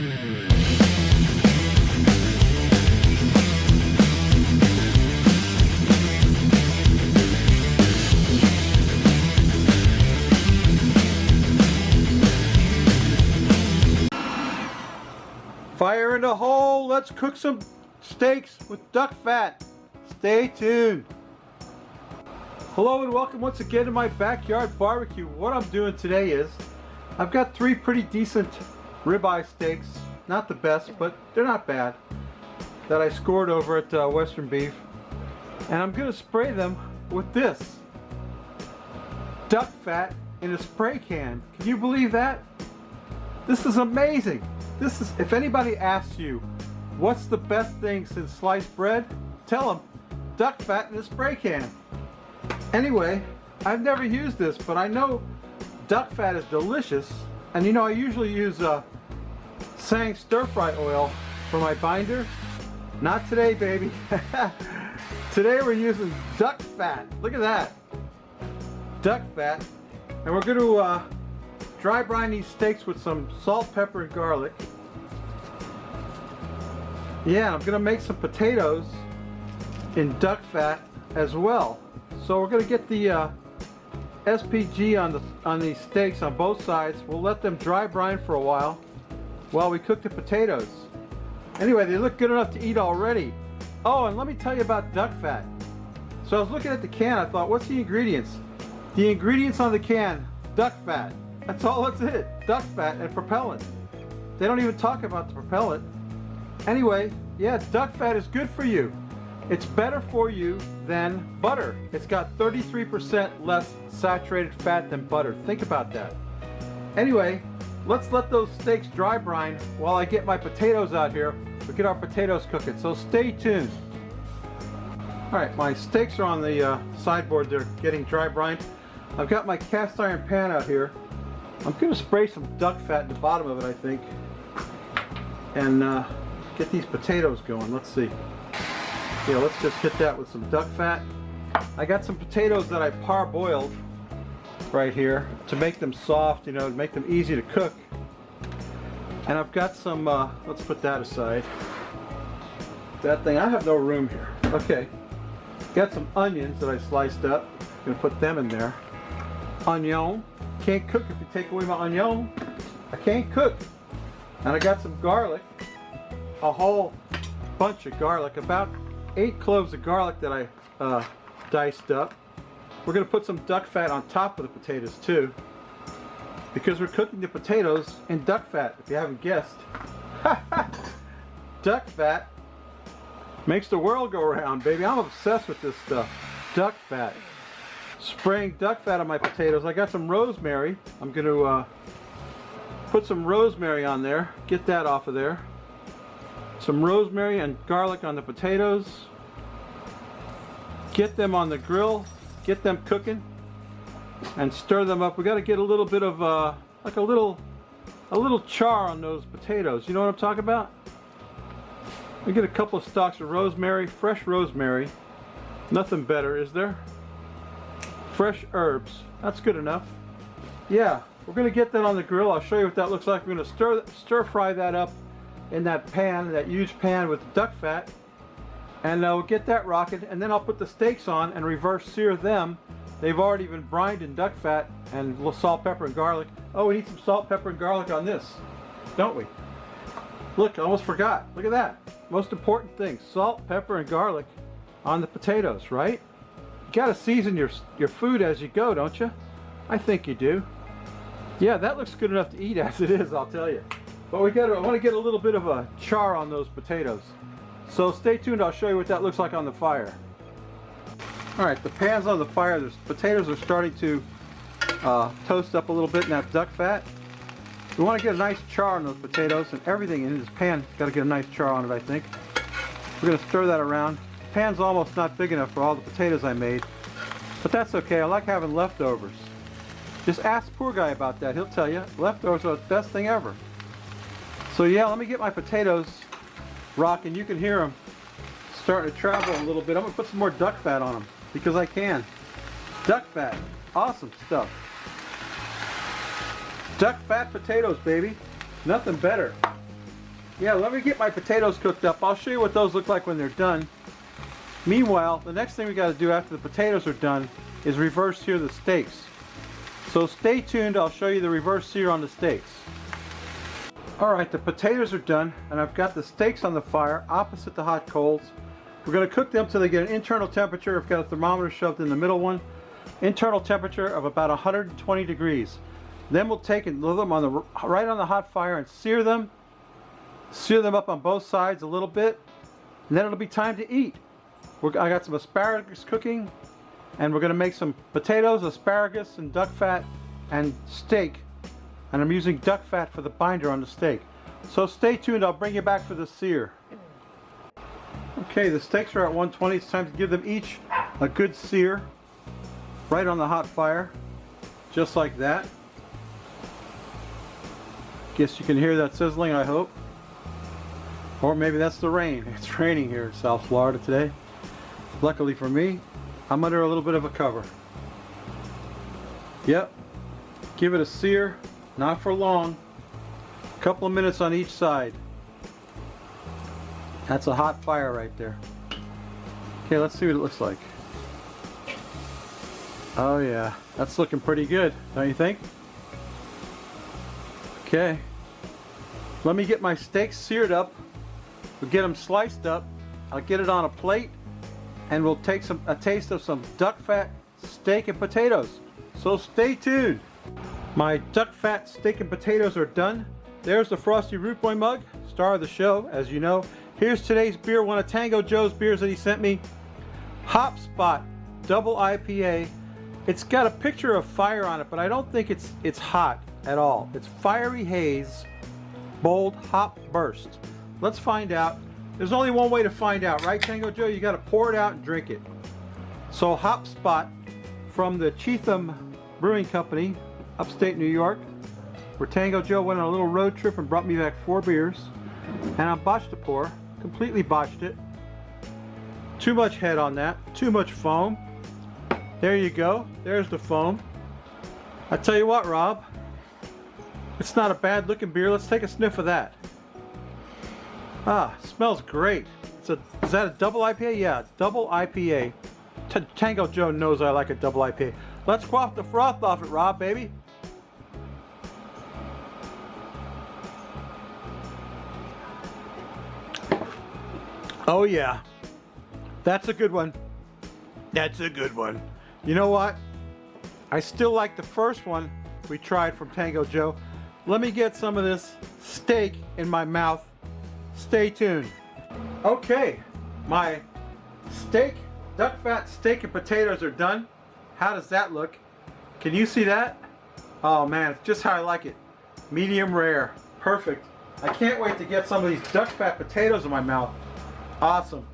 Fire in the hole, let's cook some steaks with duck fat. Stay tuned. Hello and welcome once again to my backyard barbecue. What I'm doing today is, I've got 3 pretty decent ribeye steaks. Not the best, but they're not bad. That I scored over at Western Beef. And I'm gonna spray them with this. Duck fat in a spray can. Can you believe that? This is amazing. This is, if anybody asks you, what's the best thing since sliced bread? Tell them, duck fat in a spray can. Anyway, I've never used this, but I know duck fat is delicious. And you know, I usually use Tsang stir fry oil for my binder. Not today, baby. Today we're using duck fat. Look at that. Duck fat. And we're going to dry brine these steaks with some salt, pepper, and garlic. Yeah, I'm going to make some potatoes in duck fat as well. So we're going to get the SPG on these steaks on both sides. We'll let them dry brine for a while we cook the potatoes. Anyway, they look good enough to eat already. Oh, and let me tell you about duck fat. So I was looking at the can, I thought, what's the ingredients? The ingredients on the can, duck fat. That's all that's it. Duck fat and propellant. They don't even talk about the propellant. Anyway, yeah, duck fat is good for you. It's better for you than butter. It's got 33% less saturated fat than butter. Think about that. Anyway, let's let those steaks dry brine while I get my potatoes out here. We'll get our potatoes cooking, so stay tuned. Alright, my steaks are on the sideboard. They're getting dry brined. I've got my cast iron pan out here. I'm going to spray some duck fat in the bottom of it, I think, and get these potatoes going. Let's see. Yeah, let's just hit that with some duck fat. I got some potatoes that I parboiled right here to make them soft, you know, to make them easy to cook. And I've got some, let's put that aside. That thing, I have no room here. Okay. Got some onions that I sliced up. Gonna put them in there. Onion. Can't cook if you take away my onion. I can't cook. And I got some garlic. A whole bunch of garlic. About 8 cloves of garlic that I diced up. We're going to put some duck fat on top of the potatoes too, because we're cooking the potatoes in duck fat, if you haven't guessed. Duck fat makes the world go round, baby. I'm obsessed with this stuff. Duck fat. Spraying duck fat on my potatoes. I got some rosemary. I'm going to put some rosemary on there. Get that off of there. Some rosemary and garlic on the potatoes. Get them on the grill. Get them cooking. And stir them up. We got to get a little bit of like a little char on those potatoes. You know what I'm talking about? We get a couple of stalks of rosemary, fresh rosemary. Nothing better, is there? Fresh herbs. That's good enough. Yeah, we're going to get that on the grill. I'll show you what that looks like. We're going to stir fry that up in that pan, that huge pan with duck fat. And we'll get that rocking, and then I'll put the steaks on and reverse sear them. They've already been brined in duck fat and a little salt, pepper, and garlic. Oh, we need some salt, pepper, and garlic on this, don't we? Look, I almost forgot. Look at that. Most important thing, salt, pepper, and garlic on the potatoes, right? You gotta season your food as you go, don't you? I think you do. Yeah, that looks good enough to eat as it is, I'll tell you. But I want to get a little bit of a char on those potatoes. So stay tuned, I'll show you what that looks like on the fire. Alright, the pan's on the fire. The potatoes are starting to toast up a little bit in that duck fat. We want to get a nice char on those potatoes, and everything in this pan got to get a nice char on it, I think. We're going to stir that around. The pan's almost not big enough for all the potatoes I made, but that's okay. I like having leftovers. Just ask Poor Guy about that. He'll tell you leftovers are the best thing ever. So yeah, let me get my potatoes rocking. You can hear them starting to travel a little bit. I'm going to put some more duck fat on them because I can. Duck fat. Awesome stuff. Duck fat potatoes, baby. Nothing better. Yeah, let me get my potatoes cooked up. I'll show you what those look like when they're done. Meanwhile, the next thing we got to do after the potatoes are done is reverse sear the steaks. So stay tuned, I'll show you the reverse sear on the steaks. Alright, the potatoes are done and I've got the steaks on the fire opposite the hot coals. We're going to cook them till they get an internal temperature. I've got a thermometer shoved in the middle one. Internal temperature of about 120 degrees. Then we'll take and leave them on the right on the hot fire and sear them up on both sides a little bit, and then it'll be time to eat. I got some asparagus cooking, and we're going to make some potatoes, asparagus, and duck fat and steak, and I'm using duck fat for the binder on the steak. So stay tuned, I'll bring you back for the sear. Okay, the steaks are at 120. It's time to give them each a good sear right on the hot fire, just like that. Guess you can hear that sizzling, I hope. Or maybe that's the rain. It's raining here in South Florida today. Luckily for me, I'm under a little bit of a cover. Yep. Give it a sear, not for long. A couple of minutes on each side. That's a hot fire right there. Okay, let's see what it looks like. Oh yeah, that's looking pretty good, don't you think? Okay. Let me get my steaks seared up. We'll get them sliced up. I'll get it on a plate and we'll take a taste of some duck fat steak and potatoes. So stay tuned. My duck fat steak and potatoes are done. There's the Frosty Root Boy mug, star of the show, as you know. Here's today's beer, one of Tango Joe's beers that he sent me. Hop Spot Double IPA. It's got a picture of fire on it, but I don't think it's hot at all. It's Fiery Haze Bold Hop Burst. Let's find out. There's only one way to find out, right, Tango Joe? You got to pour it out and drink it. So Hop Spot from the Cheatham Brewing Company, upstate New York, where Tango Joe went on a little road trip and brought me back 4 beers. And I botched the pour, completely botched it. Too much head on that, too much foam. There you go, there's the foam. I tell you what, Rob, it's not a bad looking beer. Let's take a sniff of that. Ah, smells great. Is that a double IPA? Yeah, double IPA. Tango Joe knows I like a double IPA. Let's quaff the froth off it, Rob, baby. Oh yeah, that's a good one. That's a good one. You know what? I still like the first one we tried from Tango Joe. Let me get some of this steak in my mouth. Stay tuned. Okay, my steak, duck fat steak and potatoes are done. How does that look? Can you see that? Oh man, it's just how I like it. Medium rare. Perfect. I can't wait to get some of these duck fat potatoes in my mouth. Awesome.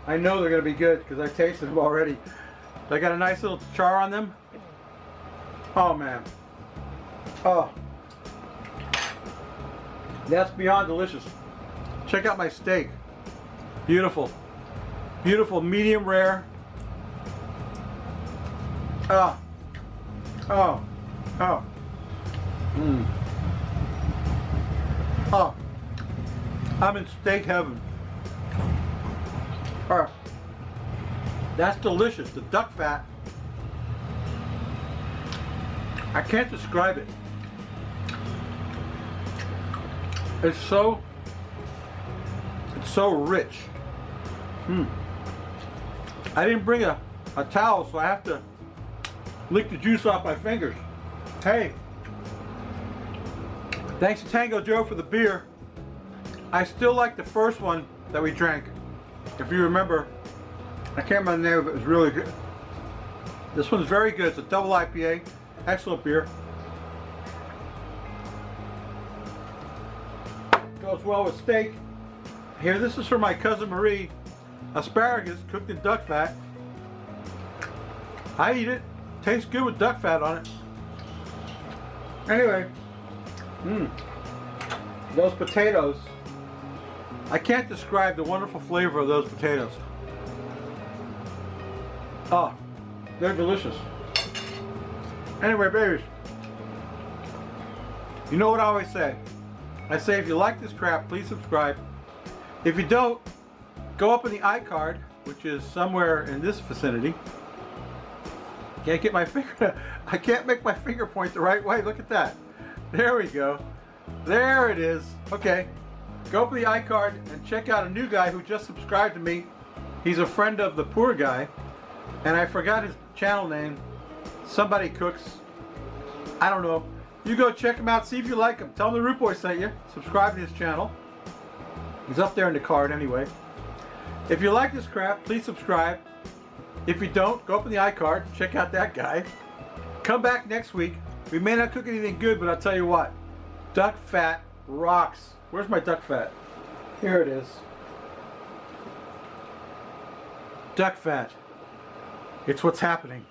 I know they're going to be good because I tasted them already. They got a nice little char on them. Oh man. Oh. That's beyond delicious. Check out my steak. Beautiful. Beautiful, medium rare. Oh. Oh. Oh. Mmm. Oh. I'm in steak heaven. Oh. That's delicious. The duck fat. I can't describe it. It's so rich. I didn't bring a towel, so I have to lick the juice off my fingers. Hey, thanks to Tango Joe for the beer. I still like the first one that we drank. If you remember, I can't remember the name of it. It was really good. This one's very good. It's a double IPA. Excellent beer. Goes well with steak. Here, this is for my cousin Marie. Asparagus cooked in duck fat. I eat it. Tastes good with duck fat on it. Anyway, those potatoes. I can't describe the wonderful flavor of those potatoes. Oh, they're delicious. Anyway, babies, you know what I always say. I say if you like this crap, please subscribe. If you don't, go up in the iCard, which is somewhere in this vicinity. Can't get my finger, I can't make my finger point the right way. Look at that. There we go. There it is. Okay. Go up to the iCard and check out a new guy who just subscribed to me. He's a friend of the poor guy. And I forgot his channel name. Somebody Cooks. I don't know. You go check him out, see if you like him. Tell him the Root Boy sent you. Subscribe to his channel. He's up there in the card anyway. If you like this crap, please subscribe. If you don't, go up in the iCard, check out that guy. Come back next week. We may not cook anything good, but I'll tell you what. Duck fat rocks. Where's my duck fat? Here it is. Duck fat. It's what's happening.